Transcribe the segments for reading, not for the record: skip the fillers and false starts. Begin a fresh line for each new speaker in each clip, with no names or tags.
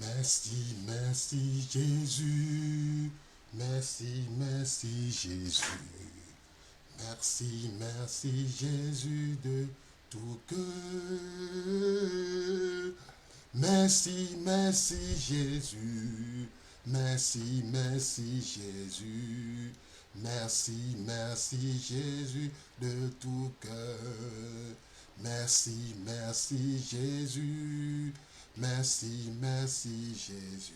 Merci, merci Jésus. Merci, merci Jésus. Merci, merci Jésus de tout cœur. Merci, merci Jésus. Merci, merci Jésus. Merci, merci Jésus de tout cœur. Merci, merci Jésus. Merci, merci Jésus.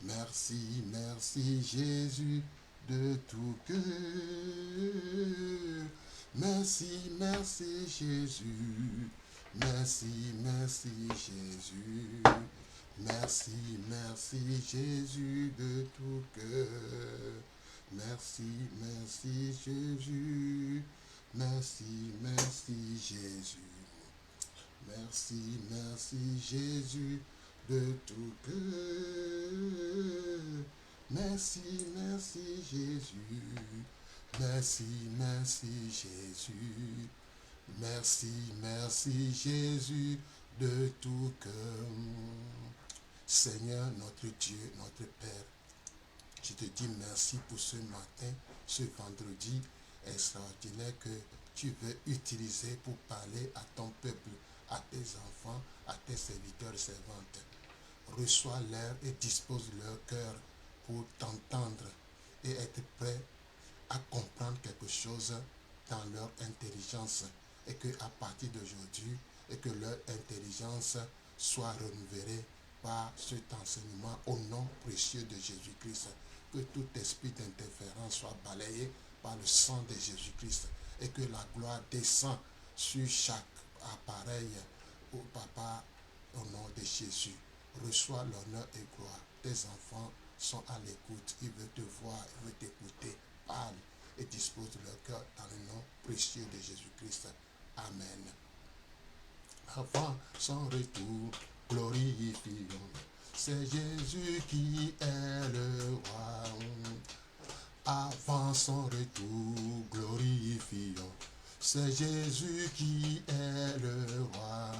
Merci, merci Jésus de tout cœur. Merci, merci Jésus. Merci, merci Jésus. Merci, merci Jésus de tout cœur. Merci, merci Jésus. Merci, merci Jésus. Merci, merci Jésus de tout cœur. Merci, merci Jésus. Merci, merci Jésus. Merci, merci Jésus de tout cœur. Seigneur, notre Dieu, notre Père, je te dis merci pour ce matin, ce vendredi extraordinaire que tu veux utiliser pour parler à ton peuple, à tes enfants, à tes serviteurs et servantes. Reçois-leur et dispose leur cœur pour t'entendre et être prêt à comprendre quelque chose dans leur intelligence et que à partir d'aujourd'hui et que leur intelligence soit renouvelée par cet enseignement au nom précieux de Jésus-Christ. Que tout esprit d'interférence soit balayé par le sang de Jésus-Christ et que la gloire descend sur chaque appareil au Papa au nom de Jésus. Reçois l'honneur et gloire. Tes enfants sont à l'écoute. Ils veulent te voir, ils veulent t'écouter. Parle et dispose de leur cœur dans le nom précieux de Jésus-Christ. Amen. Avant son retour, glorifions. C'est Jésus qui est le roi. Avant son retour, glorifions. C'est Jésus qui est le roi.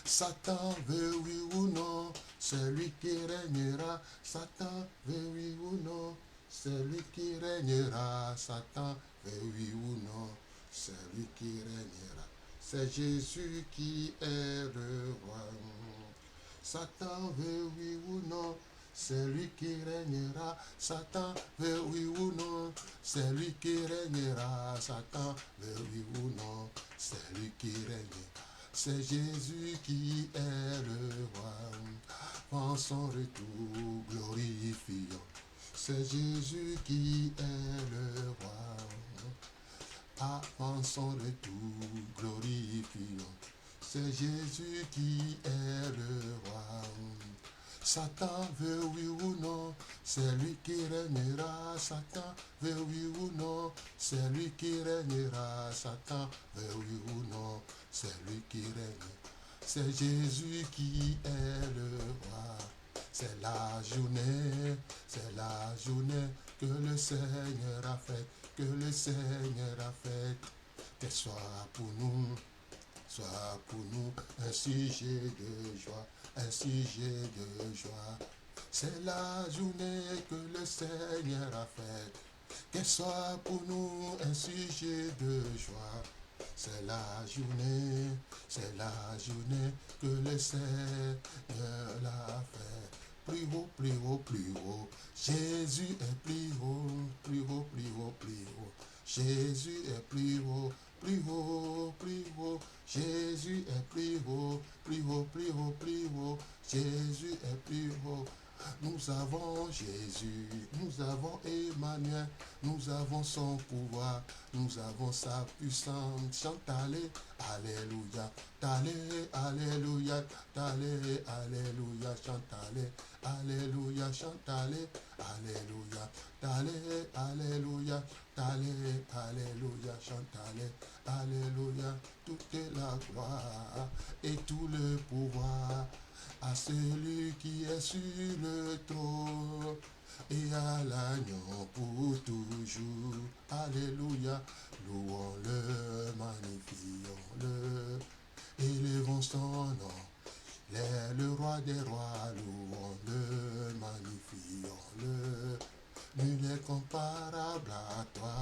Satan veut oui ou non, c'est lui qui régnera. Satan veut oui ou non, c'est lui qui régnera. Satan veut oui ou non, c'est lui qui régnera. C'est Jésus qui est le roi. Satan veut oui ou non, c'est lui qui régnera. Satan veut oui ou non, c'est lui qui régnera. Satan veut oui ou non, c'est lui qui régnera. C'est Jésus qui est le roi. En son retour, glorifions. C'est Jésus qui est le roi. Avant son retour, glorifions. C'est Jésus qui est le roi. Satan veut oui ou non, c'est lui qui régnera. Satan veut oui ou non, c'est lui qui régnera. Satan veut oui ou non, c'est lui qui règne. C'est Jésus qui est le roi. C'est la journée que le Seigneur a faite, que le Seigneur a faite. Qu'elle soit pour nous un sujet de joie, un sujet de joie. C'est la journée que le Seigneur a faite. Qu'elle soit pour nous un sujet de joie. C'est la journée que le Seigneur l'a fait. Plus haut, plus haut, plus haut. Jésus est plus haut, plus haut, plus haut, plus haut. Jésus est plus haut, plus haut, plus haut. Jésus est plus haut, plus haut, plus haut, plus haut. Jésus est plus haut. Nous avons Jésus, nous avons Emmanuel, nous avons son pouvoir, nous avons sa puissance. Chante allez, alléluia, allez, alléluia, allez, alléluia, chante allez, alléluia, chante allez, alléluia, allez, alléluia, allez, alléluia, chante allez, alléluia, toute la gloire et tout le pouvoir à celui qui est sur le trône et à l'agneau pour toujours. Alléluia, louons-le, magnifions-le, élevons son nom. Il est le roi roi des rois, louons-le, magnifions-le. Nul est comparable à toi,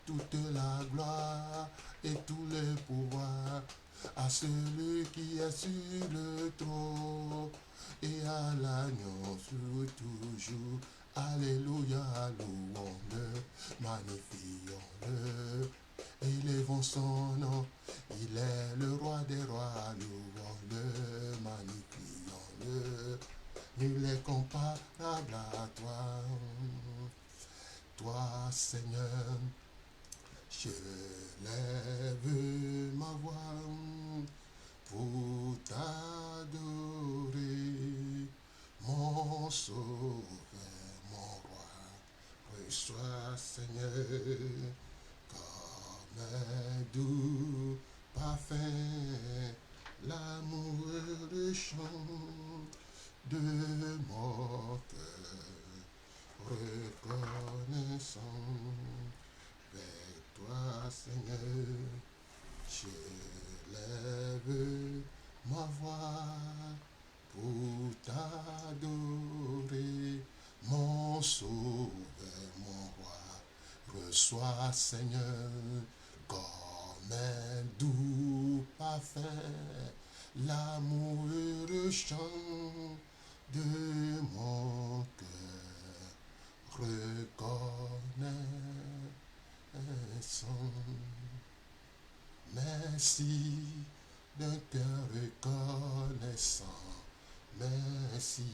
toute la gloire et tout le pouvoir à celui qui est sur le trône et à l'agneau sur toujours. Alléluia, louons-le, magnifions-le, élevons son nom. Il est le roi des rois, louons-le, magnifions-le. Nul est comparable à toi. Toi, Seigneur, je lève ma voix pour t'adorer, mon sauveur, mon roi. Reçois, Seigneur, comme un doux parfum, l'amour et le chant de mon cœur, reconnaissant vers toi, Seigneur, je lève ma voix pour t'adorer, mon sauveur, mon roi. Reçois, Seigneur, comme un doux parfum, l'amour et le chant de mon cœur, reconnaissant. Merci d'un cœur reconnaissant. Merci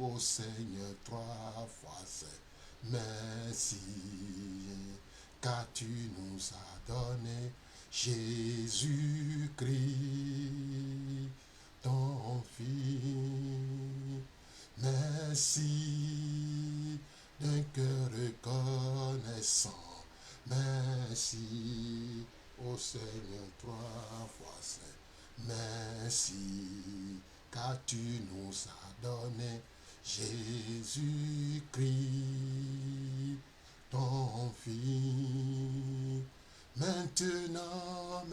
au Seigneur 3 fois saint. Merci car tu nous as donné Jésus-Christ, ton Fils. Merci d'un cœur reconnaissant. Merci au Seigneur 3 fois saint. Merci car tu nous as donné Jésus-Christ, ton Fils. Maintenant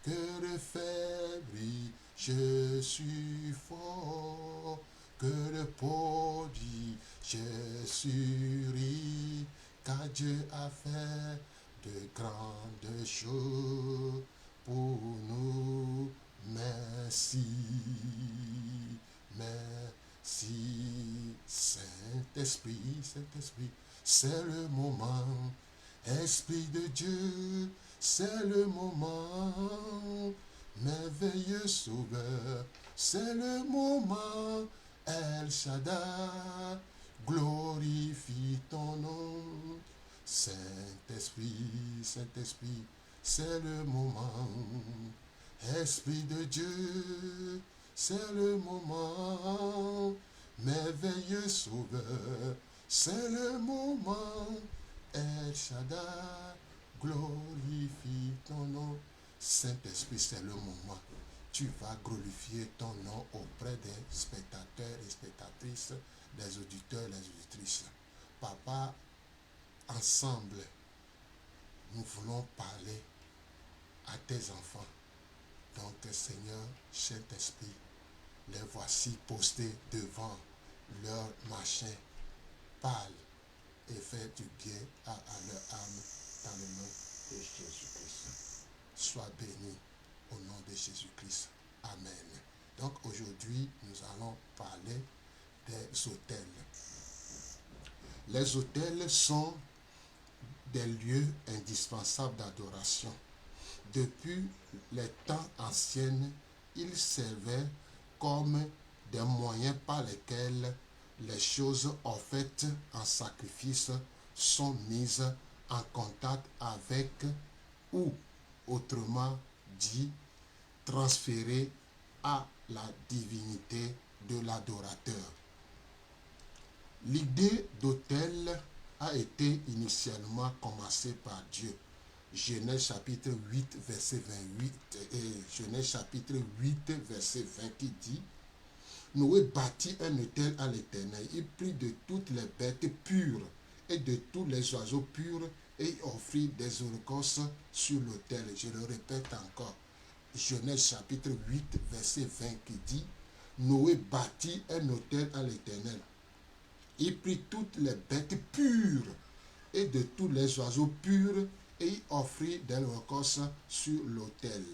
que le fer brille, je suis fort, que le produit, je suis riche, car Dieu a fait de grandes choses pour nous. Merci, merci, Saint-Esprit, Saint-Esprit, c'est le moment. Esprit de Dieu, c'est le moment. Merveilleux Sauveur, c'est le moment. El Shaddai, glorifie ton nom. Saint-Esprit, Saint-Esprit, c'est le moment. Esprit de Dieu, c'est le moment. Merveilleux Sauveur, c'est le moment. El Shaddai, glorifie ton nom. Saint-Esprit, c'est le moment. Tu vas glorifier ton nom auprès des spectateurs et spectatrices, des auditeurs et des auditrices. Papa, ensemble, nous voulons parler à tes enfants. Donc, Seigneur, Saint-Esprit, les voici postés devant leur machin. Parle et fais du bien à leur âme dans le nom de Jésus-Christ. Sois béni au nom de Jésus-Christ. Amen. Donc aujourd'hui, nous allons parler des autels. Les autels sont des lieux indispensables d'adoration. Depuis les temps anciens, ils servaient comme des moyens par lesquels les choses offertes en sacrifice sont mises en contact avec, ou autrement dit, transférées à la divinité de l'adorateur. L'idée d'autel a été initialement commencée par Dieu. Genèse chapitre 8, verset 28 et Genèse chapitre 8, verset 20 qui dit: Noé bâtit un autel à l'Éternel. Il prit de toutes les bêtes pures et de tous les oiseaux purs et offrit des holocaustes sur l'autel. Je le répète encore. Genèse chapitre 8, verset 20 qui dit, Noé bâtit un autel à l'Éternel. Il prit toutes les bêtes pures et de tous les oiseaux purs et y offrit des holocaustes sur l'autel.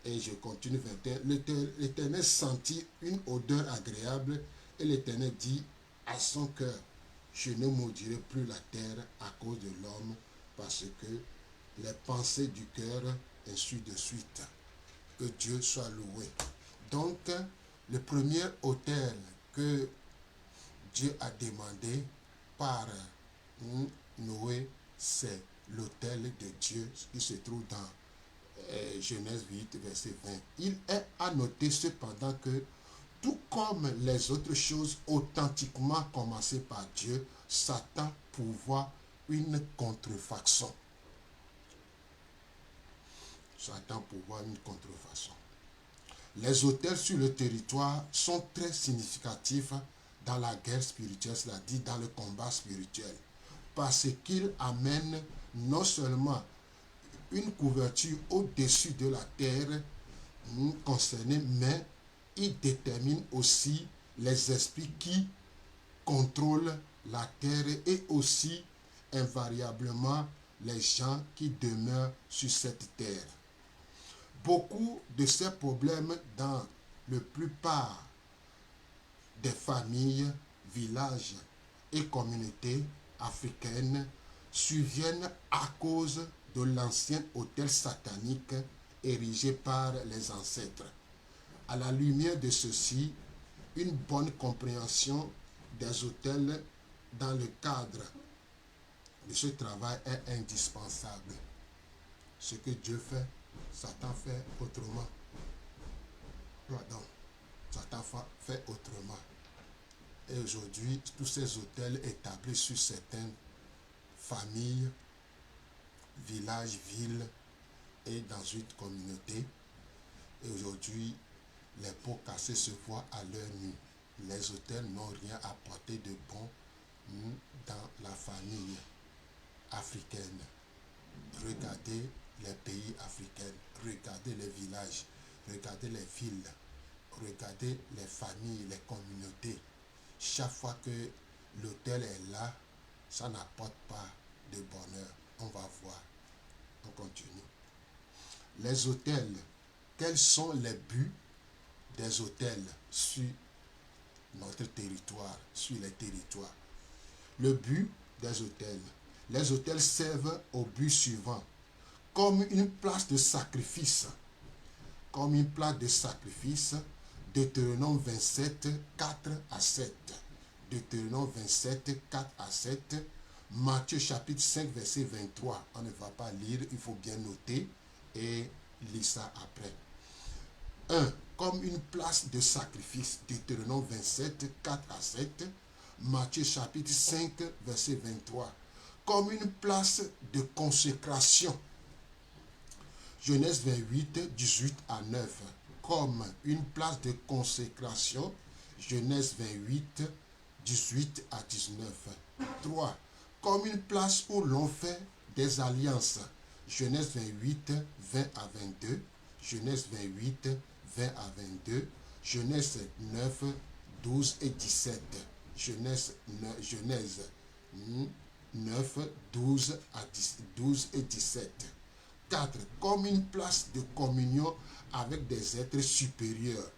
Et je continue 21. L'Éternel sentit une odeur agréable et l'Éternel dit à son cœur, je ne maudirai plus la terre à cause de l'homme parce que les pensées du cœur, ainsi de suite. Que Dieu soit loué. Donc, le premier autel que Dieu a demandé par Noé, c'est l'autel de Dieu qui se trouve dans Genèse 8, verset 20. Il est à noter cependant que, tout comme les autres choses authentiquement commencées par Dieu, Satan pourvoit une contrefaçon. Satan pourvoit une contrefaçon. Les autels sur le territoire sont très significatifs dans la guerre spirituelle, c'est-à-dire dans le combat spirituel, parce qu'ils amènent non seulement une couverture au-dessus de la terre concernée, mais ils déterminent aussi les esprits qui contrôlent la terre et aussi invariablement les gens qui demeurent sur cette terre. Beaucoup de ces problèmes dans la plupart des familles, villages et communautés africaines surviennent à cause de l'ancien autel satanique érigé par les ancêtres. À la lumière de ceci, une bonne compréhension des autels dans le cadre de ce travail est indispensable. Ce que Dieu fait, Satan fait autrement. Pardon, Satan fait autrement. Et aujourd'hui, tous ces autels établis sur certaines familles, villages, villes et dans une communauté. Et aujourd'hui, les pots cassés se voient à l'œil nu. Les autels n'ont rien apporté de bon dans la famille africaine. Regardez les pays africains, regardez les villages, regardez les villes, regardez les familles, les communautés. Chaque fois que l'autel est là, ça n'apporte pas de bonheur. On va voir. On continue. Les autels. Quels sont les buts des autels sur notre territoire, sur les territoires? Le but des autels. Les autels servent au but suivant. Comme une place de sacrifice. Comme une place de sacrifice. Deutéronome 27, 4 à 7. Deutéronome 27, 4 à 7. Matthieu chapitre 5, verset 23. On ne va pas lire, il faut bien noter et lire ça après. 1. Comme une place de sacrifice. Deutéronome 27, 4 à 7. Matthieu chapitre 5, verset 23. Comme une place de consécration. Genèse 28, 18 à 9. Comme une place de consécration. Genèse 28, 18 à 19. 3. Comme une place où l'on fait des alliances. Genèse 28, 20 à 22. Genèse 28, 20 à 22. Genèse 9, 12 et 17. Genèse 9, 12 et 17. 4. Comme une place de communion avec des êtres supérieurs.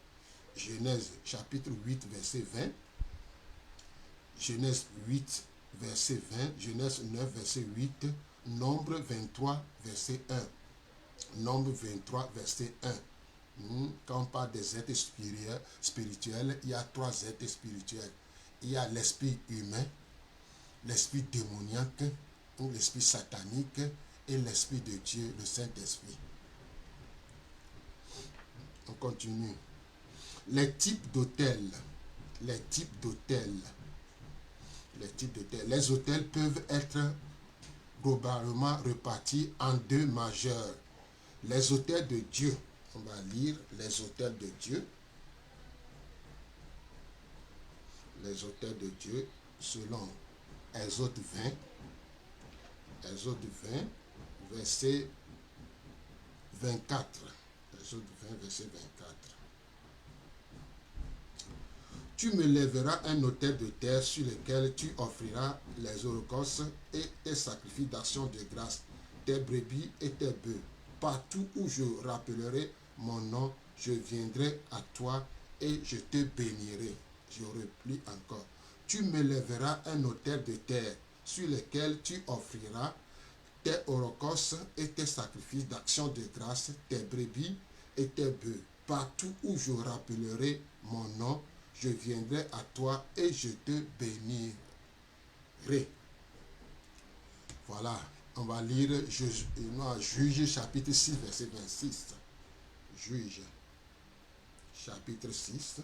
Genèse chapitre 8, verset 20. Genèse 8, verset 20. Genèse 9, verset 8. Nombre 23, verset 1. Nombre 23, verset 1. Quand on parle des êtres spirituels, il y a 3 êtres spirituels. Il y a l'esprit humain, l'esprit démoniaque, ou l'esprit satanique, et l'esprit de Dieu, le Saint-Esprit. On continue. Les types d'autels. Les types d'autels. Les types d'autels. Les autels peuvent être globalement repartis en 2 majeurs. Les autels de Dieu. On va lire les autels de Dieu. Les autels de Dieu selon Exode 20. Exode 20, verset 24. Exode 20, verset 24. Tu me lèveras un autel de terre sur lequel tu offriras les holocaustes et tes sacrifices d'action de grâce, tes brebis et tes bœufs. Partout où je rappellerai mon nom, je viendrai à toi et je te bénirai. Je replie encore. Tu me lèveras un autel de terre sur lequel tu offriras tes holocaustes et tes sacrifices d'action de grâce, tes brebis et tes bœufs. Partout où je rappellerai mon nom, je viendrai à toi et je te bénirai. Voilà, on va lire Juge chapitre 6, verset 26. Juge chapitre 6,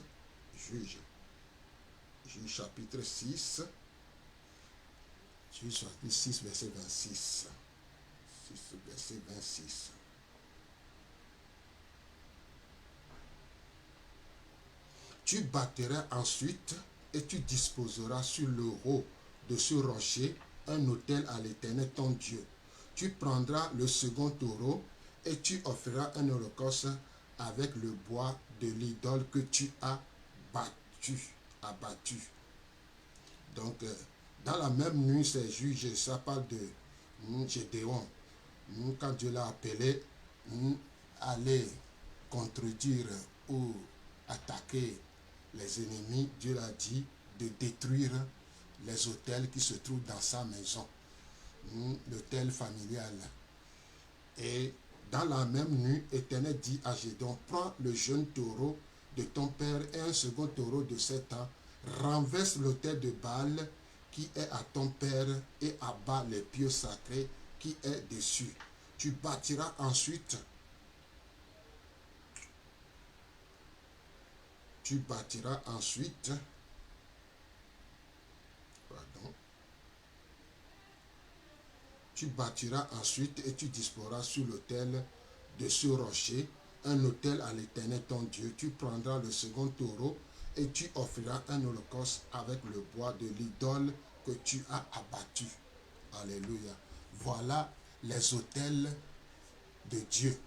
Juge chapitre 6, Juge chapitre 6, verset 26. 6, verset 26. Tu bâtiras ensuite et tu disposeras sur le haut de ce rocher un autel à l'Éternel ton Dieu. Tu prendras le second taureau et tu offriras un holocauste avec le bois de l'idole que tu as abattu. Donc, dans la même nuit, c'est Juge, ça parle de Gédéon. Quand Dieu l'a appelé, aller contredire ou attaquer les ennemis, Dieu l'a dit de détruire les autels qui se trouvent dans sa maison, l'autel familial. Et dans la même nuit, l'Éternel dit à Gédéon, prends le jeune taureau de ton père et un second taureau de 7 ans, renverse l'autel de Baal qui est à ton père et abat les pieux sacrés qui est dessus. Tu bâtiras ensuite et tu disposeras sur l'autel de ce rocher un autel à l'Éternel ton Dieu. Tu prendras le second taureau et tu offriras un holocauste avec le bois de l'idole que tu as abattu. Alléluia. Voilà les autels de Dieu.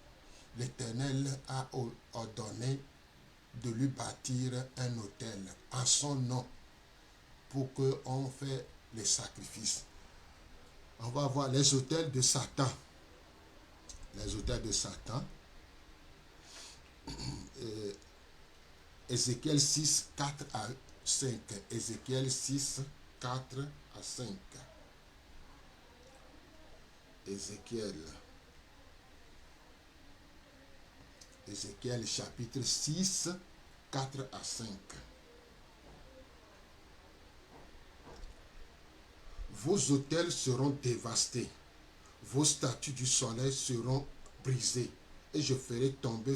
L'Éternel a ordonné de lui bâtir un autel en son nom pour qu'on fasse les sacrifices. On va voir les autels de Satan. Les autels de Satan. Ézéchiel 6, 4 à 5. Ézéchiel 6, 4 à 5. Ézéchiel chapitre 6, 4 à 5. Vos autels seront dévastés, vos statues du soleil seront brisées, et je ferai tomber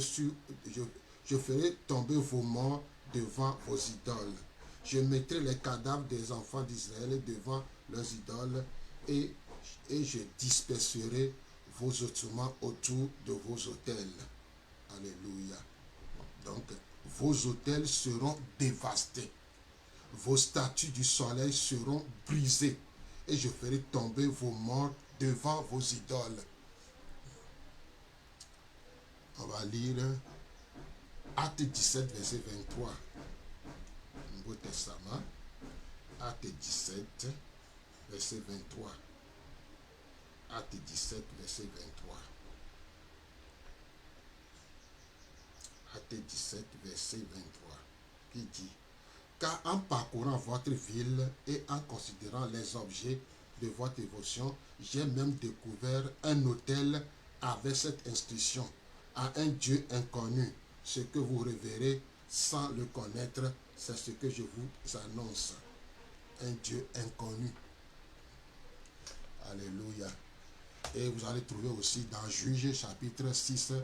vos morts devant vos idoles. Je mettrai les cadavres des enfants d'Israël devant leurs idoles, et je disperserai vos ossements autour de vos autels. Alléluia. Donc, vos autels seront dévastés. Vos statues du soleil seront brisées. Et je ferai tomber vos morts devant vos idoles. On va lire Acte 17, verset 23. Nouveau Testament. Acte 17, verset 23. Acte 17, verset 23. Acte 17, verset 23. Qui dit: car en parcourant votre ville et en considérant les objets de votre dévotion, j'ai même découvert un autel avec cette inscription: à un Dieu inconnu. Ce que vous reverrez sans le connaître, c'est ce que je vous annonce. Un Dieu inconnu. Alléluia. Et vous allez trouver aussi dans Juge chapitre 6,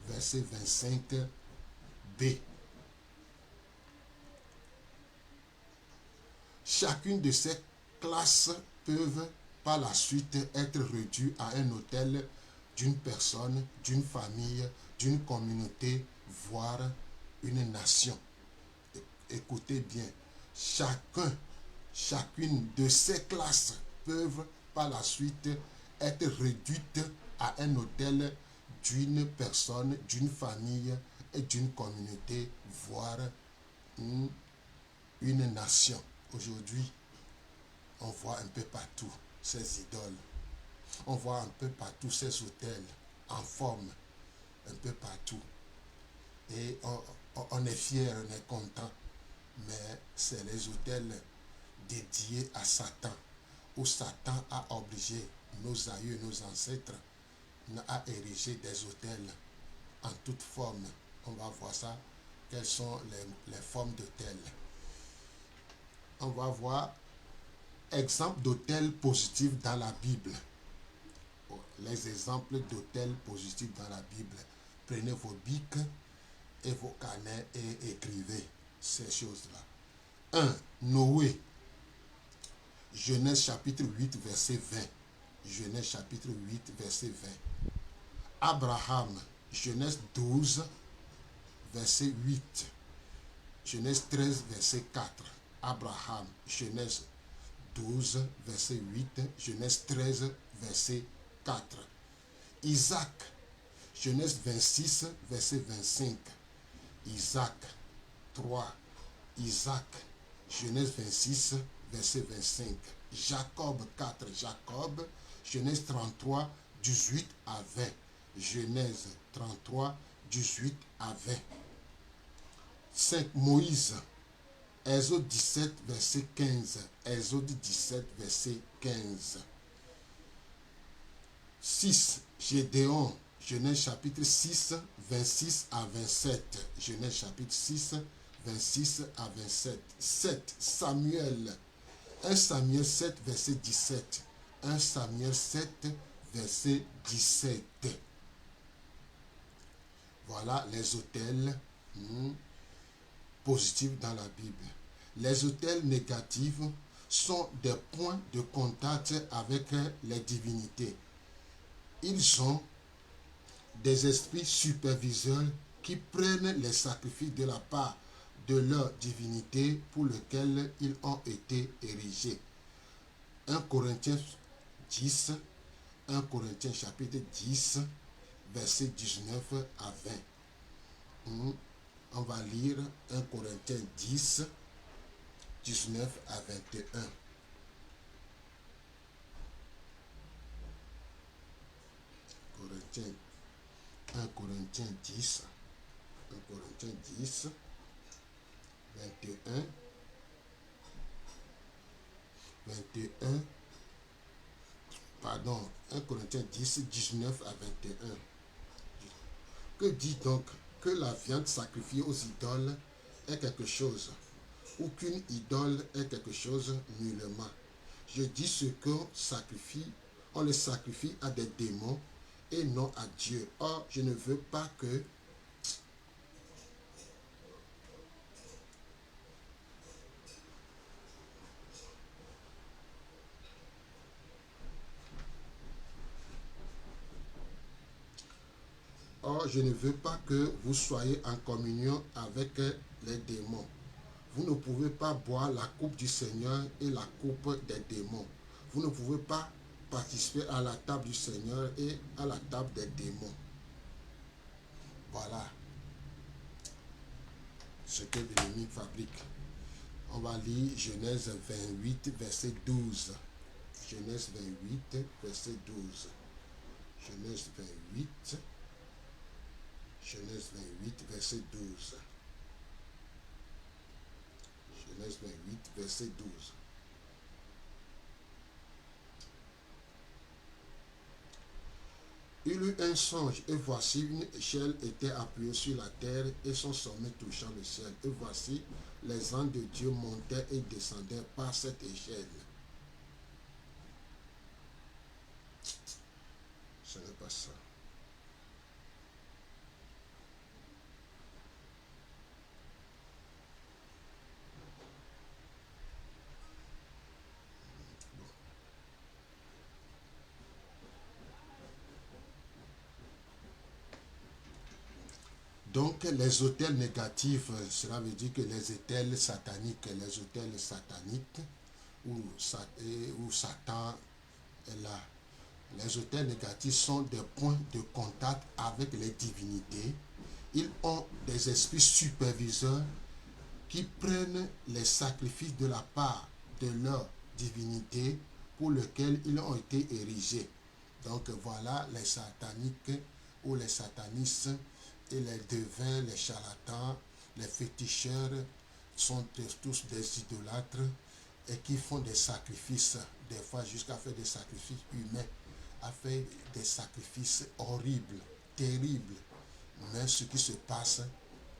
verset 25b. Chacune de ces classes peuvent par la suite être réduites à un autel d'une personne, d'une famille, d'une communauté, voire une nation. Écoutez bien, chacune de ces classes peuvent par la suite être réduites à un autel d'une personne, d'une famille et d'une communauté, voire une nation. Aujourd'hui, on voit un peu partout ces idoles. On voit un peu partout ces autels en forme, un peu partout. Et on est fier, on est content. Mais c'est les autels dédiés à Satan, où Satan a obligé nos aïeux, nos ancêtres, à ériger des autels en toute forme. On va voir ça, quelles sont les formes d'autels. On va voir exemple d'autels positifs dans la Bible. Les exemples d'autels positifs dans la Bible. Prenez vos bics et vos carnets et écrivez ces choses-là. 1. Noé. Genèse chapitre 8, verset 20. Genèse chapitre 8, verset 20. Abraham. Genèse 12, verset 8. Genèse 13, verset 4. Abraham. Genèse 12, verset 8. Genèse 13, verset 4. Isaac. Genèse 26, verset 25. Isaac 3. Isaac. Genèse 26, verset 25. Jacob 4. Jacob. Genèse 33, 18 à 20. Genèse 33, 18 à 20. 5. Moïse. Exode 17, verset 15. Exode 17, verset 15. 6. Gédéon. Genèse chapitre 6, 26 à 27. Genèse chapitre 6, 26 à 27. 7. Samuel. 1 Samuel 7, verset 17. 1 Samuel 7, verset 17. Voilà les autels positifs dans la Bible. Les autels négatifs sont des points de contact avec les divinités. Ils sont des esprits superviseurs qui prennent les sacrifices de la part de leur divinité pour lesquels ils ont été érigés. 1 Corinthiens 10, 1 Corinthiens chapitre 10, verset 19 à 20. On va lire 1 Corinthiens 10, 19 à 21. Corinthiens 1 Corinthiens 10, 1 Corinthiens 10, 21, 21, pardon, 1 Corinthiens 10, 19 à 21. Que dit donc que la viande sacrifiée aux idoles est quelque chose, ou qu'une idole est quelque chose nullement. Je dis ce qu'on sacrifie, on le sacrifie à des démons et non à Dieu. Or, je ne veux pas que vous soyez en communion avec les démons. Vous ne pouvez pas boire la coupe du Seigneur et la coupe des démons. Vous ne pouvez pas participer à la table du Seigneur et à la table des démons. Voilà ce que l'ennemi fabrique. On va lire Genèse 28, verset 12. Genèse 28, verset 12. Genèse 28, Genèse 28, verset 12. Genèse 28, verset 12. Il eut un songe, et voici une échelle était appuyée sur la terre, et son sommet touchant le ciel. Et voici, les anges de Dieu montaient et descendaient par cette échelle. Ce n'est pas ça. Donc, les autels négatifs, cela veut dire que les autels sataniques, où Satan est là, Les autels négatifs sont des points de contact avec les divinités. Ils ont des esprits superviseurs qui prennent les sacrifices de la part de leur divinité pour lesquels ils ont été érigés. Donc voilà, les sataniques ou les satanistes et les devins, les charlatans, les féticheurs sont tous des idolâtres et qui font des sacrifices, des fois jusqu'à faire des sacrifices humains, à faire des sacrifices horribles, terribles. Mais ce qui se passe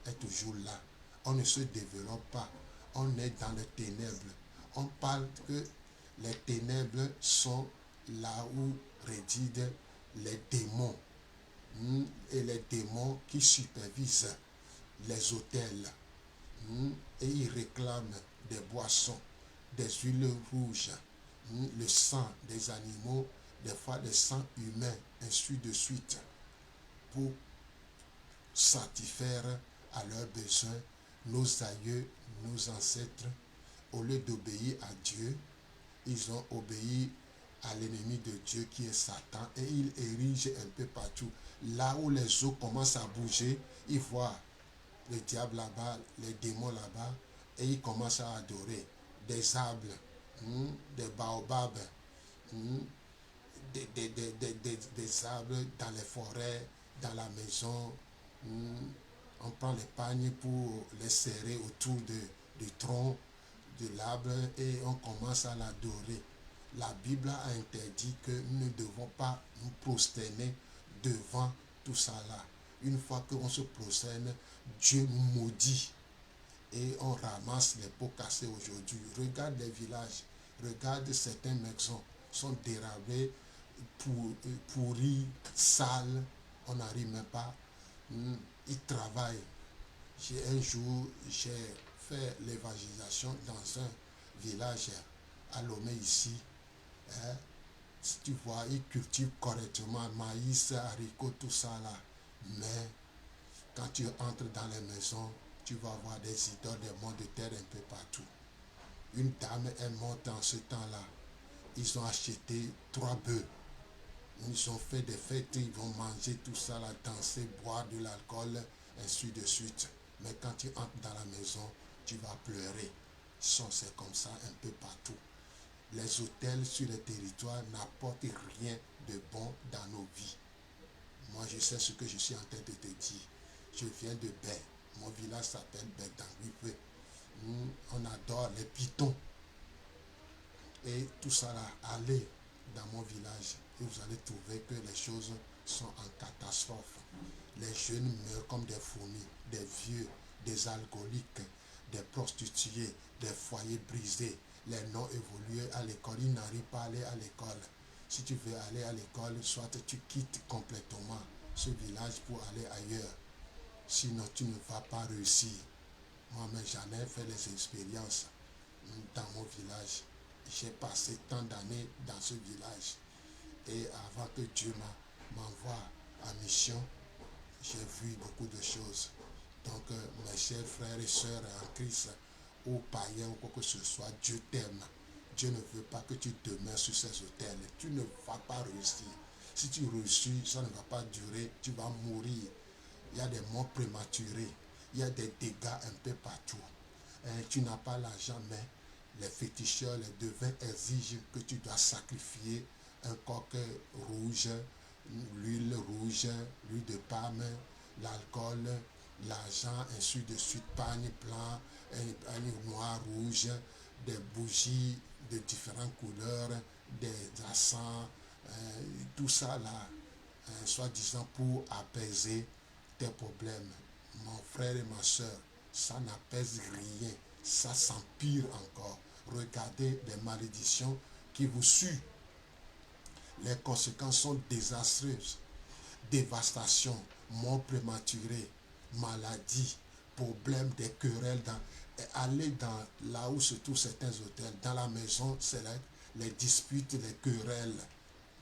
est toujours là. On ne se développe pas. On est dans les ténèbres. On parle que les ténèbres sont là où résident les démons. Et les démons qui supervisent les autels. Et ils réclament des boissons, des huiles rouges, le sang des animaux, des fois le sang humain, ainsi de suite, pour satisfaire à leurs besoins. Nos aïeux, nos ancêtres, au lieu d'obéir à Dieu, ils ont obéi à l'ennemi de Dieu qui est Satan et ils érigent un peu partout. Là où les eaux commencent à bouger, ils voient le diable là-bas, les démons là-bas, et ils commencent à adorer des arbres, des baobabs, des arbres dans les forêts, dans la maison. On prend les pagnes pour les serrer autour du tronc de l'arbre et on commence à l'adorer. La Bible a interdit que nous ne devons pas nous prosterner devant tout ça là. Une fois qu'on se prosterne, Dieu nous maudit et on ramasse les pots cassés aujourd'hui. Regarde les villages, regarde certaines maisons sont dérobées, pourries, sales, on n'arrive même pas. Ils travaillent. Un jour, j'ai fait l'évangélisation dans un village à Lomé ici. Si tu vois, ils cultivent correctement maïs, haricots, tout ça là. Mais quand tu entres dans les maisons, tu vas voir des idoles, des monts de terre un peu partout. Une dame est morte en ce temps-là. Ils ont acheté 3 bœufs. Ils ont fait des fêtes, ils vont manger tout ça, là, danser, boire de l'alcool, ainsi de suite. Mais quand tu entres dans la maison, tu vas pleurer. C'est comme ça un peu partout. Les hôtels sur les territoires n'apportent rien de bon dans nos vies. Moi, je sais ce que je suis en train de te dire. Je viens de Baie. Mon village s'appelle Baie d'Anguipé. On adore les pitons. Et tout ça là, allez dans mon village et vous allez trouver que les choses sont en catastrophe. Les jeunes meurent comme des fourmis, des vieux, des alcooliques, des prostituées, des foyers brisés. Les non évolués à l'école, ils n'arrivent pas à aller à l'école. Si tu veux aller à l'école, soit tu quittes complètement ce village pour aller ailleurs. Sinon, tu ne vas pas réussir. Moi-même, j'en ai fait les expériences dans mon village. J'ai passé tant d'années dans ce village. Et avant que Dieu m'envoie en mission, j'ai vu beaucoup de choses. Donc, mes chers frères et sœurs en Christ, ou païens ou quoi que ce soit, Dieu t'aime. Dieu ne veut pas que tu demeures sur ces autels. Tu ne vas pas réussir. Si tu réussis, ça ne va pas durer. Tu vas mourir. Il y a des morts prématurés. Il y a des dégâts un peu partout. Tu n'as pas l'argent, mais les féticheurs, les devins exigent que tu dois sacrifier un coq rouge, l'huile rouge, l'huile de palme, l'alcool, l'argent, ainsi de suite, pagne blanc, pagne noir, rouge, des bougies de différentes couleurs, des encens, tout ça là, soi-disant pour apaiser tes problèmes. Mon frère et ma soeur, ça n'apaise rien, ça s'empire encore. Regardez les malédictions qui vous suivent. Les conséquences sont désastreuses. Dévastation, mort prématurée, maladie, problèmes, des querelles. Aller dans là où se trouvent certains hôtels, dans la maison, c'est les disputes, les querelles,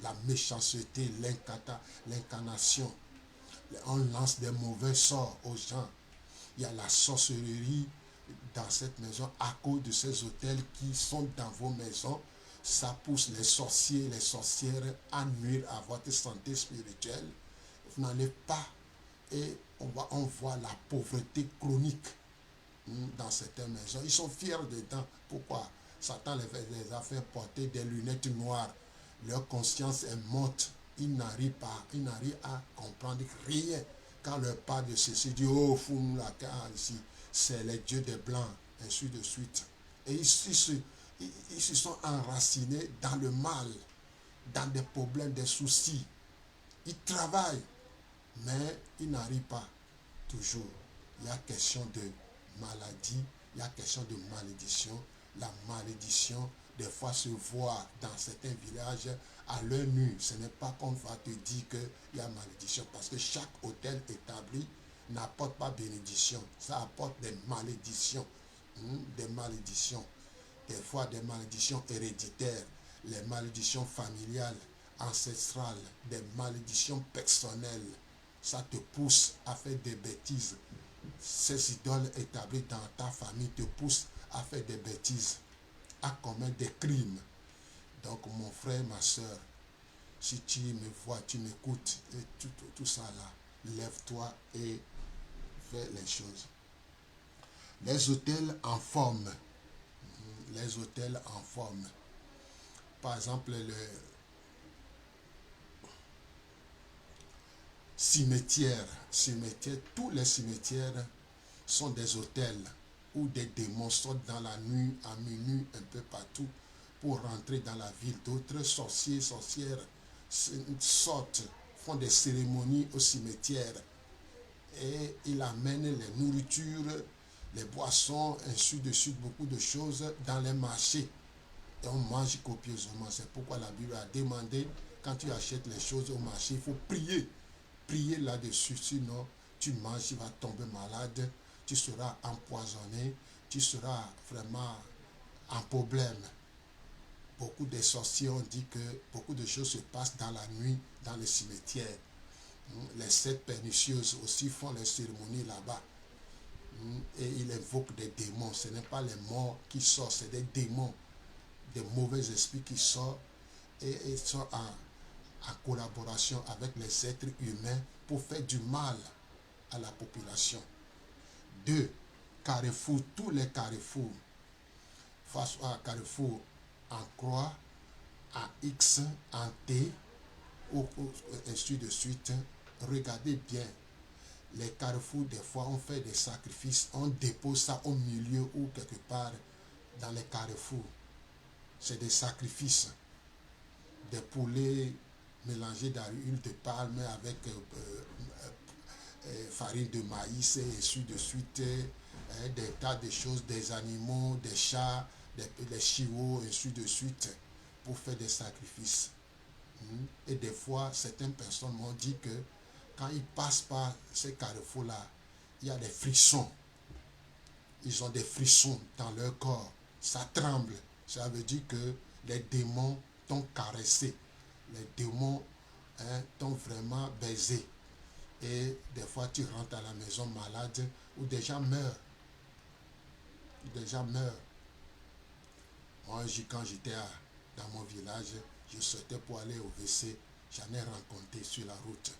la méchanceté, l'incarnation. On lance des mauvais sorts aux gens. Il y a la sorcellerie dans cette maison à cause de ces hôtels qui sont dans vos maisons. ça pousse les sorciers, les sorcières à nuire à votre santé spirituelle. Vous n'allez pas, et on voit la pauvreté chronique dans certaines maisons. Ils sont fiers dedans. Pourquoi? Satan les a fait porter des lunettes noires. Leur conscience est morte. Ils n'arrivent pas, ils n'arrivent à comprendre rien. Quand leur parle de ceci, dit oh, foum la car ici, c'est les dieux des blancs, ainsi de suite. Et ils se sont enracinés dans le mal, dans des problèmes, des soucis. Ils travaillent, mais ils n'arrivent pas toujours. Il y a question de maladie, il y a question de malédiction. La malédiction, des fois, se voit dans certains villages à l'œil nu. Ce n'est pas qu'on va te dire qu'il y a malédiction, parce que chaque hôtel établi n'apporte pas bénédiction. Ça apporte des malédictions. Des malédictions. Des fois, des malédictions héréditaires, les malédictions familiales, ancestrales, des malédictions personnelles. Ça te pousse à faire des bêtises. Ces idoles établies dans ta famille te poussent à faire des bêtises, à commettre des crimes. Donc mon frère, ma soeur, si tu me vois, tu m'écoutes, et tout ça là, lève-toi et fais les choses. Les hôtels en forme. Les hôtels en forme. Par exemple, le cimetière, tous les cimetières sont des hôtels où des démons sortent dans la nuit, à minuit, un peu partout, pour rentrer dans la ville. D'autres sorciers, sorcières sortent, font des cérémonies au cimetière et ils amènent les nourritures, les boissons, ainsi de suite, beaucoup de choses dans les marchés. Et on mange copieusement. C'est pourquoi la Bible a demandé, quand tu achètes les choses au marché, il faut prier. Prier là-dessus, sinon tu manges, tu vas tomber malade, tu seras empoisonné, tu seras vraiment en problème. Beaucoup de sorciers ont dit que beaucoup de choses se passent dans la nuit, dans les cimetières. Les sept pernicieuses aussi font les cérémonies là-bas. Et ils invoquent des démons. Ce n'est pas les morts qui sortent, c'est des démons, des mauvais esprits qui sortent et ils sont en collaboration avec les êtres humains pour faire du mal à la population. 2. Carrefour, tous les carrefours, face à carrefour en croix, en X, en T, ou ainsi de suite. Regardez bien, les carrefours, des fois, on fait des sacrifices, on dépose ça au milieu ou quelque part dans les carrefours. C'est des sacrifices. Des poulets mélangés d'huile de palme avec farine de maïs et ainsi de suite, des tas de choses, des animaux, des chats, des chiots, ainsi de suite, pour faire des sacrifices. Et des fois, certaines personnes m'ont dit que quand ils passent par ces carrefours-là, il y a des frissons. Ils ont des frissons dans leur corps. Ça tremble. Ça veut dire que les démons t'ont caressé. Les démons t'ont vraiment baisé. Et des fois, tu rentres à la maison malade ou des gens meurent. Des gens meurent. Moi, quand j'étais dans mon village, je sortais pour aller au WC. J'en ai rencontré sur la route.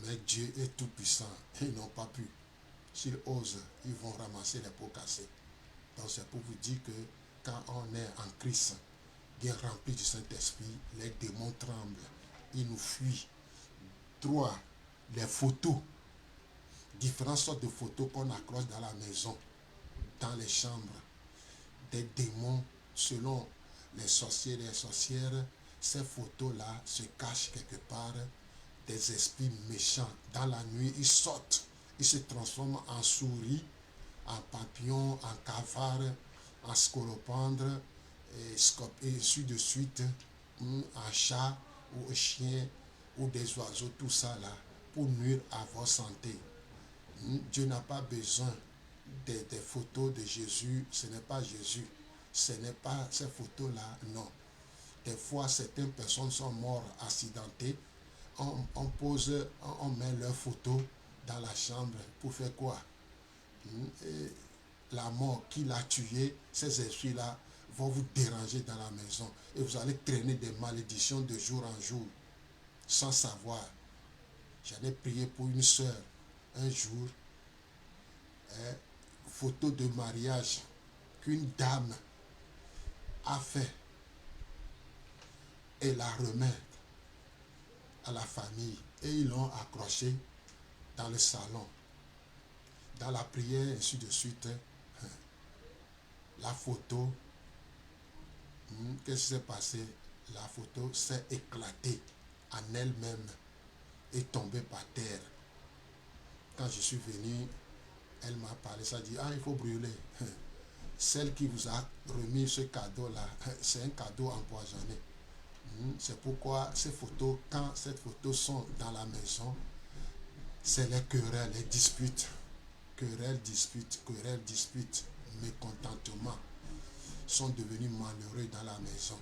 Mais Dieu est tout puissant. Ils n'ont pas pu. S'ils osent, ils vont ramasser les pots cassés. Donc c'est pour vous dire que quand on est en Christ, bien rempli du Saint-Esprit, les démons tremblent. Ils nous fuient. 3. Les photos. Différentes sortes de photos qu'on accroche dans la maison, dans les chambres. Des démons, selon les sorciers et les sorcières, ces photos-là se cachent quelque part. Des esprits méchants. Dans la nuit, ils sortent. Ils se transforment en souris, en papillons, en cafards, en scolopendres, et ainsi de suite, en chat ou un chien ou des oiseaux, tout ça là, pour nuire à votre santé. Dieu n'a pas besoin des photos de Jésus. Ce n'est pas Jésus. Ce n'est pas ces photos-là, non. Des fois, certaines personnes sont mortes accidentées. On met leurs photos dans la chambre pour faire quoi? Et la mort qui l'a tué, ces esprits-là vont vous déranger dans la maison et vous allez traîner des malédictions de jour en jour sans savoir. J'en ai prié pour une soeur un jour, photo de mariage qu'une dame a fait et la remet à la famille et ils l'ont accroché dans le salon. Dans la prière, ainsi de suite, la photo, qu'est-ce qui s'est passé? La photo s'est éclatée en elle-même et tombée par terre. Quand je suis venu, elle m'a parlé, ça dit, il faut brûler. Celle qui vous a remis ce cadeau-là, c'est un cadeau empoisonné. C'est pourquoi ces photos, quand ces photos sont dans la maison, c'est les querelles, les disputes. Querelles, disputes, mécontentement sont devenus malheureux dans la maison.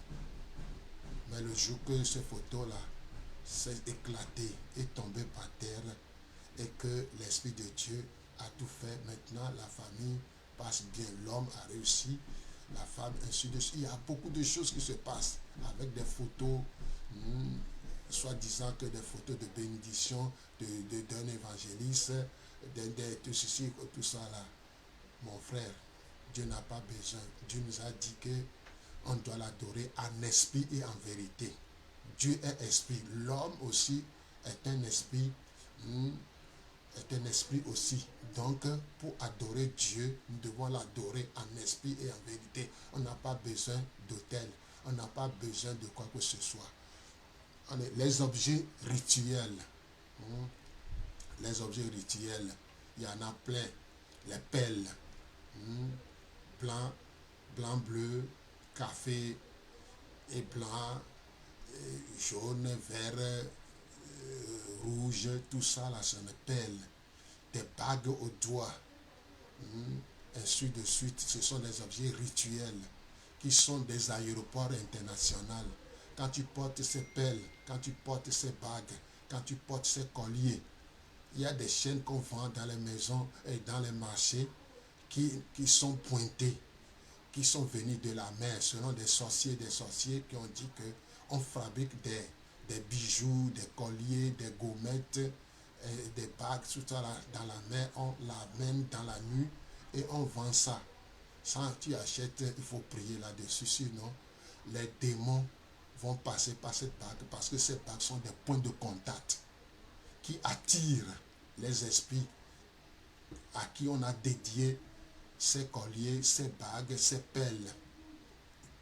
Mais le jour que ces photos-là s'est éclaté et tombé par terre et que l'Esprit de Dieu a tout fait, maintenant la famille passe bien, l'homme a réussi, la femme, ainsi de suite. Il y a beaucoup de choses qui se passent avec des photos, soi-disant que des photos de bénédiction d'un évangéliste, tout ceci, tout ça là. Mon frère, Dieu n'a pas besoin. Dieu nous a dit que on doit l'adorer en esprit et en vérité. Dieu est esprit. L'homme aussi est un esprit. Est un esprit aussi. Donc, pour adorer Dieu, nous devons l'adorer en esprit et en vérité. On n'a pas besoin d'autel. On n'a pas besoin de quoi que ce soit. Les objets rituels. Les objets rituels, il y en a plein. Les pelles. Blanc, blanc, bleu, café et blanc, jaune, vert, rouge, tout ça là, c'est une pelle. Des bagues aux doigts, ainsi de suite. Ce sont des objets rituels qui sont des aéroports internationaux. Quand tu portes ces pelles, quand tu portes ces bagues, quand tu portes ces colliers, il y a des chaînes qu'on vend dans les maisons et dans les marchés qui sont pointées, qui sont venus de la mer, selon des sorciers qui ont dit qu'on fabrique des bijoux, des colliers, des gommettes, des bagues, tout ça là, dans la mer, on l'amène dans la nuit et on vend ça. Quand tu achètes, il faut prier là-dessus, sinon les démons vont passer par cette bague parce que ces bagues sont des points de contact qui attirent les esprits à qui on a dédié ces colliers, ces bagues, ces pelles.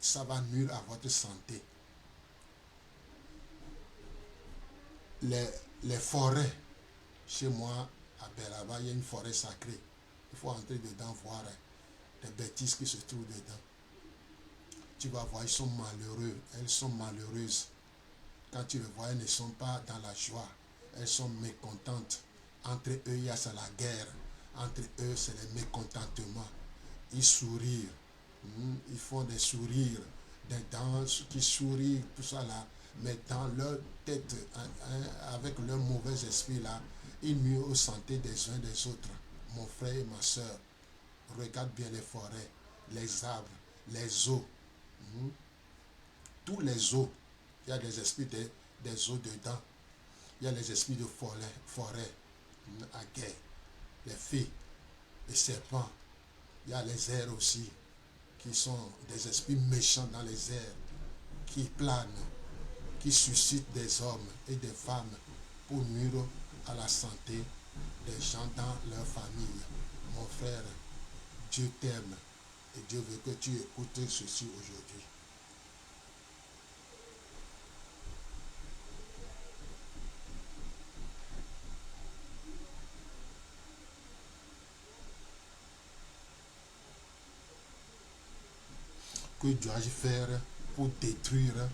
Ça va nuire à votre santé. Les forêts, chez moi, à Beraba, il y a une forêt sacrée. Il faut entrer dedans, voir les bêtises qui se trouvent dedans. Tu vas voir, ils sont malheureux, elles sont malheureuses. Quand tu le vois, elles ne sont pas dans la joie. Elles sont mécontentes. Entre eux, il y a la guerre. Entre eux, c'est le mécontentement. Ils sourient. Ils font des sourires, des danses qui sourient, tout ça là. Mais dans leur tête, avec leur mauvais esprit là, ils nuisent aux santé des uns des autres. Mon frère et ma soeur, regarde bien les forêts, les arbres, les eaux. Tous les eaux, il y a des esprits des eaux dedans. Il y a les esprits de forêt à guerre, les fées, les serpents. Il y a les airs aussi, qui sont des esprits méchants dans les airs, qui planent, qui suscitent des hommes et des femmes pour nuire à la santé des gens dans leur famille. Mon frère, Dieu t'aime et Dieu veut que tu écoutes ceci aujourd'hui. Que dois-je faire pour détruire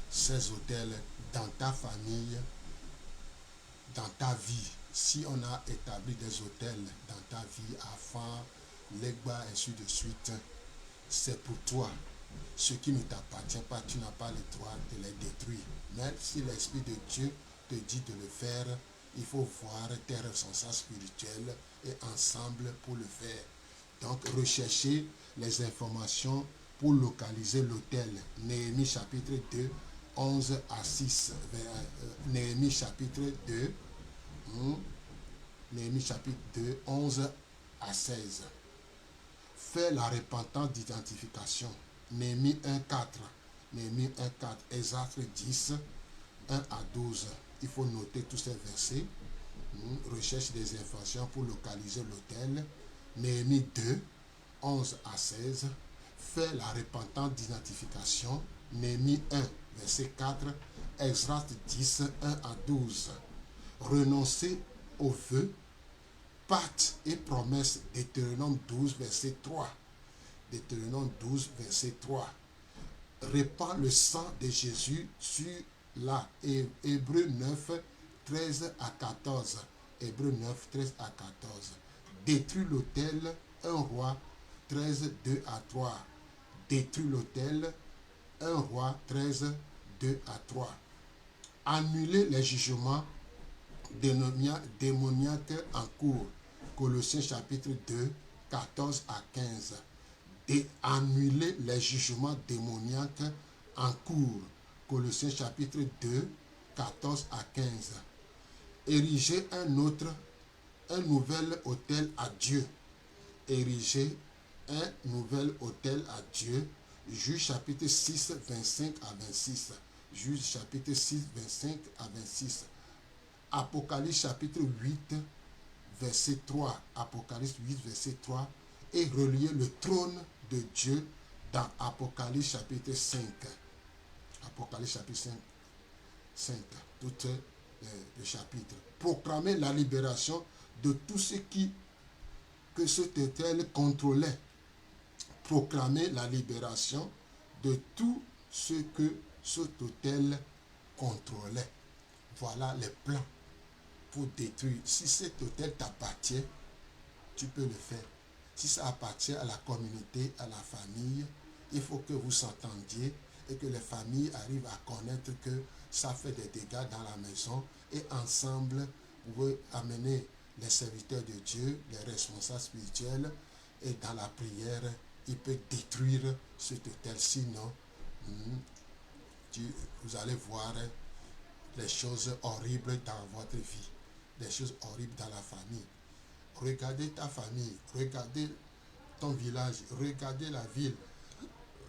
ces autels dans ta famille, dans ta vie? Si on a établi des autels dans ta vie, afin, l'Egba, ainsi de suite, c'est pour toi. Ce qui ne t'appartient pas, tu n'as pas le droit de les détruire. Mais si l'Esprit de Dieu te dit de le faire, il faut voir tes responsables spirituels et ensemble pour le faire. Donc, recherchez les informations pour localiser l'autel. Néhémie chapitre 2, 11 à 6. Néhémie chapitre 2, Néhémie chapitre 2, 11 à 16. Faire la repentance d'identification. Néhémie 1, 4. Néhémie 1, 4. Esdras 10, 1 à 12. Il faut noter tous ces versets. Recherche des informations pour localiser l'autel. Néhémie 2, 11 à 16. Faire la repentance d'identification. Néhémie 1, verset 4. Esdras 10, 1 à 12. Renoncer aux vœux, pactes et promesses. Deutéronome 12, verset 3. Deutéronome 12, verset 3. Répand le sang de Jésus sur la. Hébreux 9, 13 à 14. Hébreux 9, 13 à 14. Détruit l'autel, 1 roi 13, 2 à 3. Détruit l'autel, 1 roi 13, 2 à 3. Annuler les jugements démoniaques en cours. Colossiens chapitre 2, 14 à 15. Et annuler les jugements démoniaques en cours. Colossiens chapitre 2, 14 à 15. Ériger un nouvel autel à Dieu. Ériger un nouvel autel à Dieu. Juge chapitre 6, 25 à 26. Juge chapitre 6, 25 à 26. Apocalypse chapitre 8, verset 3. Apocalypse 8, verset 3. Et relier le trône de Dieu dans Apocalypse chapitre 5. Apocalypse chapitre 5. Tout le chapitre. Proclamer la libération de tout ce que cet autel contrôlait. Proclamer la libération de tout ce que cet autel contrôlait. Voilà les plans pour détruire. Si cet autel t'appartient, tu peux le faire. Si ça appartient à la communauté, à la famille, il faut que vous s'entendiez et que les familles arrivent à connaître que ça fait des dégâts dans la maison et ensemble, vous pouvez amener les serviteurs de Dieu, les responsables spirituels et dans la prière, il peut détruire cet autel. Sinon, vous allez voir les choses horribles dans votre vie, des choses horribles dans la famille. Regardez ta famille, regardez ton village, regardez la ville,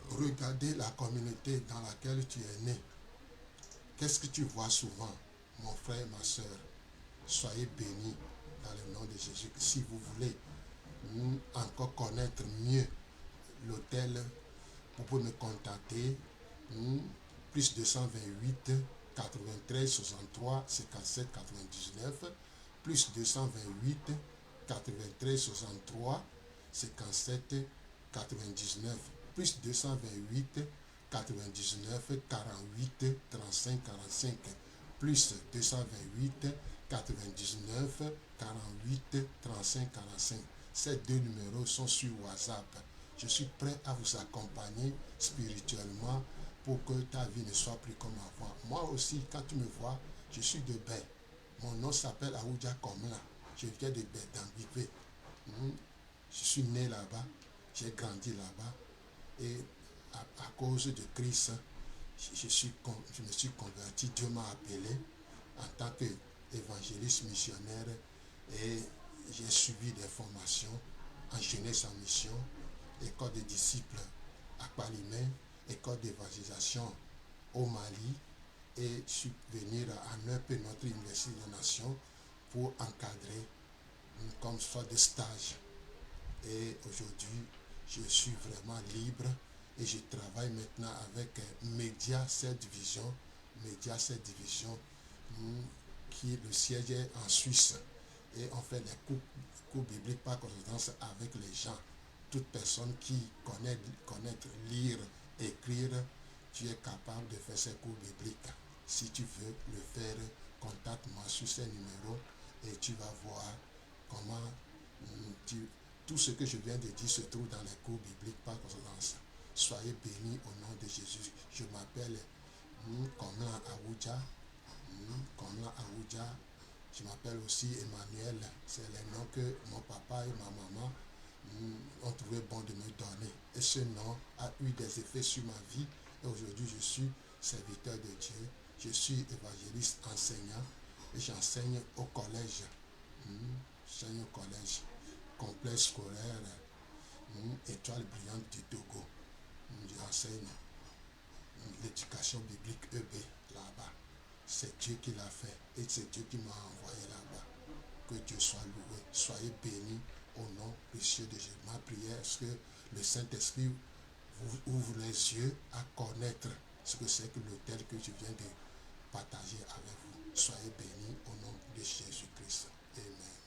regardez la communauté dans laquelle tu es né. Qu'est-ce que tu vois souvent, mon frère, ma soeur? Soyez bénis dans le nom de Jésus. Si vous voulez encore connaître mieux l'autel, vous pouvez me contacter. Plus 228 93 63 57 99. Plus 228 93 63 57 99. Plus 228 99 48 35 45. Plus 228 99 48 35 45. Ces deux numéros sont sur WhatsApp. Je suis prêt à vous accompagner spirituellement pour que ta vie ne soit plus comme avant. Moi aussi, quand tu me vois, je suis de Baie. Mon nom s'appelle Aoudia Komla. Je viens de Baie, d'Ambipé. Je suis né là-bas, j'ai grandi là-bas. Et à cause de Christ, je me suis converti. Dieu m'a appelé en tant qu'évangéliste missionnaire et j'ai suivi des formations en jeunesse en mission, école de disciples à Palimé, école d'évangélisation au Mali, et je suis venu à NEP, notre université de nation, pour encadrer comme soit de stage. Et aujourd'hui, je suis vraiment libre et je travaille maintenant avec Média 7 Vision, Média 7 Division, qui le siège est en Suisse. Et on fait des cours bibliques par correspondance avec les gens. Toute personne qui connaît lire, écrire, tu es capable de faire ces cours bibliques. Si tu veux le faire, contacte-moi sur ces numéros et tu vas voir comment tout ce que je viens de dire se trouve dans les cours bibliques par correspondance. Soyez bénis au nom de Jésus. Je m'appelle Komla Aoudia. Komla Aoudia. Je m'appelle aussi Emmanuel. C'est les noms que mon papa et ma maman ont trouvé trouvé bon de me donner. Et ce nom a eu des effets sur ma vie. Et aujourd'hui, je suis serviteur de Dieu. Je suis évangéliste enseignant et j'enseigne au collège. J'enseigne au collège, complexe scolaire, étoile brillante du Togo. J'enseigne l'éducation biblique EB là-bas. C'est Dieu qui l'a fait et c'est Dieu qui m'a envoyé là-bas. Que Dieu soit loué. Soyez bénis au nom précieux de Jésus. Ma prière est que le Saint-Esprit vous ouvre les yeux à connaître ce que c'est que l'autel que je viens de partager avec vous. Soyez bénis au nom de Jésus-Christ. Amen.